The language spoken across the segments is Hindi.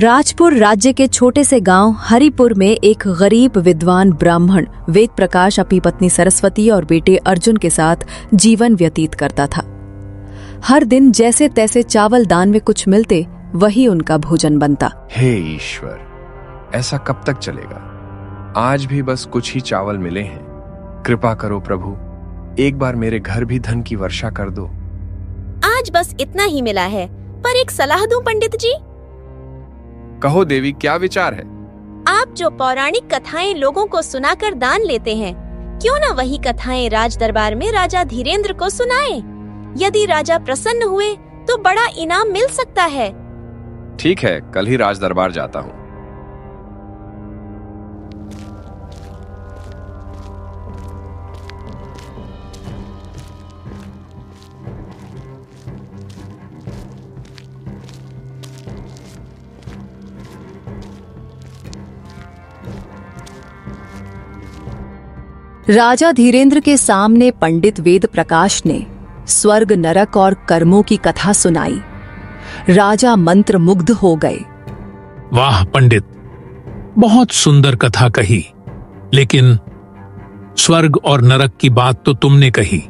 राजपुर राज्य के छोटे से गांव हरिपुर में एक गरीब विद्वान ब्राह्मण वेद प्रकाश अपनी पत्नी सरस्वती और बेटे अर्जुन के साथ जीवन व्यतीत करता था। हर दिन जैसे तैसे चावल दान में कुछ मिलते वही उनका भोजन बनता। हे ईश्वर, ऐसा कब तक चलेगा? आज भी बस कुछ ही चावल मिले हैं। कृपा करो प्रभु, एक बार मेरे घर भी धन की वर्षा कर दो। आज बस इतना ही मिला है, पर एक सलाह दूं पंडित जी। कहो देवी, क्या विचार है? आप जो पौराणिक कथाएं लोगों को सुनाकर दान लेते हैं, क्यों न वही कथाएं राज दरबार में राजा धीरेन्द्र को सुनाएं? यदि राजा प्रसन्न हुए तो बड़ा इनाम मिल सकता है। ठीक है, कल ही राज दरबार जाता हूँ। राजा धीरेन्द्र के सामने पंडित वेद प्रकाश ने स्वर्ग नरक और कर्मों की कथा सुनाई। राजा मंत्र मुग्ध हो गए। वाह पंडित, बहुत सुंदर कथा कही, लेकिन स्वर्ग और नरक की बात तो तुमने कही,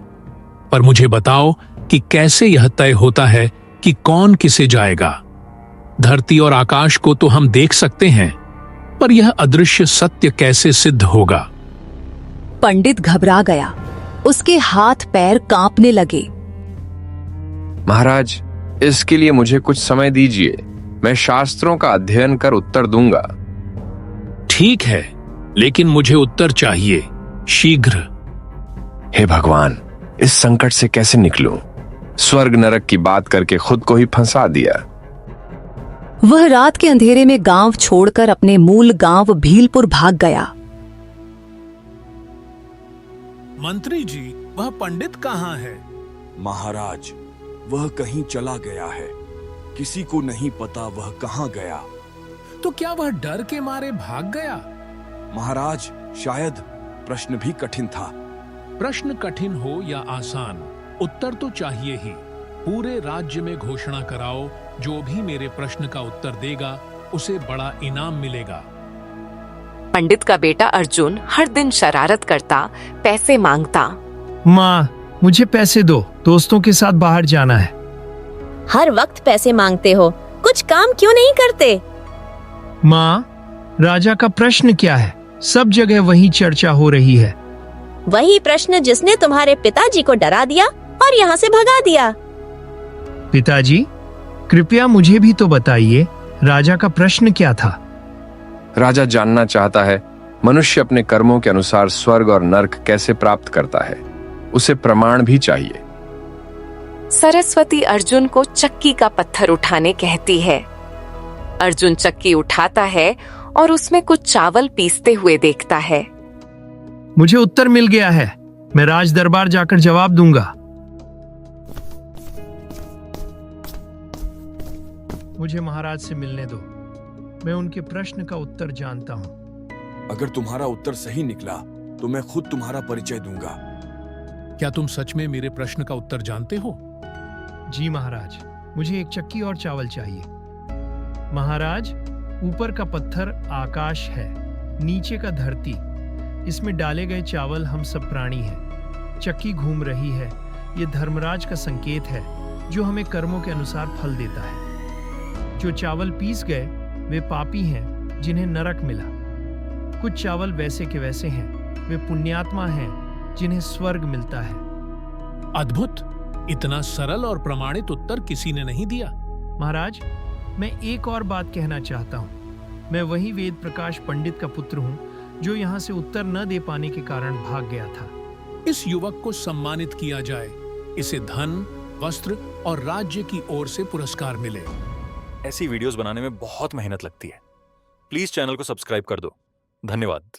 पर मुझे बताओ कि कैसे यह तय होता है कि कौन किसे जाएगा? धरती और आकाश को तो हम देख सकते हैं, पर यह अदृश्य सत्य कैसे सिद्ध होगा? पंडित घबरा गया, उसके हाथ पैर कांपने लगे। महाराज, इसके लिए मुझे कुछ समय दीजिए। मैं शास्त्रों का अध्ययन कर उत्तर दूंगा। ठीक है, लेकिन मुझे उत्तर चाहिए, शीघ्र। हे भगवान, इस संकट से कैसे निकलूं? स्वर्ग नरक की बात करके खुद को ही फंसा दिया। वह रात के अंधेरे में गांव छोड़कर अपने मूल गांव भीलपुर भाग गया। मंत्री जी, वह पंडित कहाँ है? महाराज, वह कहीं चला गया है। किसी को नहीं पता वह कहाँ गया। तो क्या वह डर के मारे भाग गया? महाराज, शायद प्रश्न भी कठिन था। प्रश्न कठिन हो या आसान, उत्तर तो चाहिए ही। पूरे राज्य में घोषणा कराओ, जो भी मेरे प्रश्न का उत्तर देगा उसे बड़ा इनाम मिलेगा। पंडित का बेटा अर्जुन हर दिन शरारत करता, पैसे मांगता। माँ, मुझे पैसे दो, दोस्तों के साथ बाहर जाना है। हर वक्त पैसे मांगते हो, कुछ काम क्यों नहीं करते? माँ, राजा का प्रश्न क्या है? सब जगह वही चर्चा हो रही है। वही प्रश्न जिसने तुम्हारे पिताजी को डरा दिया और यहाँ से भगा दिया। पिताजी, कृपया मुझे भी तो बताइए, राजा का प्रश्न क्या था? राजा जानना चाहता है, मनुष्य अपने कर्मों के अनुसार स्वर्ग और नरक कैसे प्राप्त करता है। उसे प्रमाण भी चाहिए। सरस्वती अर्जुन को चक्की का पत्थर उठाने कहती है। अर्जुन चक्की उठाता है और उसमें कुछ चावल पीसते हुए देखता है। मुझे उत्तर मिल गया है, मैं राज दरबार जाकर जवाब दूंगा। मुझे महाराज से मिलने दो, मैं उनके प्रश्न का उत्तर जानता हूँ। अगर तुम्हारा उत्तर सही निकला तो मैं खुद तुम्हारा परिचय दूंगा। क्या तुम सच में मेरे प्रश्न का उत्तर जानते हो? जी महाराज, मुझे एक चक्की और चावल चाहिए। महाराज, ऊपर का पत्थर आकाश है, नीचे का धरती। इसमें डाले गए चावल हम सब प्राणी हैं। चक्की घूम रही है, ये धर्मराज का संकेत है, जो हमें कर्मों के अनुसार फल देता है। जो चावल पीस गए वे पापी हैं, जिन्हें नरक मिला। कुछ चावल वैसे के वैसे हैं, वे पुण्यात्मा हैं, जिन्हें स्वर्ग मिलता है। अद्भुत! इतना सरल और प्रमाणित उत्तर किसी ने नहीं दिया। महाराज, मैं एक और बात कहना चाहता हूँ। मैं वही वेद प्रकाश पंडित का पुत्र हूँ, जो यहाँ से उत्तर न दे पाने के कारण भाग गया था। इस युवक को सम्मानित किया जाए, इसे धन, वस्त्र और राज्य की ओर से पुरस्कार मिले। ऐसी वीडियोस बनाने में बहुत मेहनत लगती है। प्लीज चैनल को सब्सक्राइब कर दो। धन्यवाद।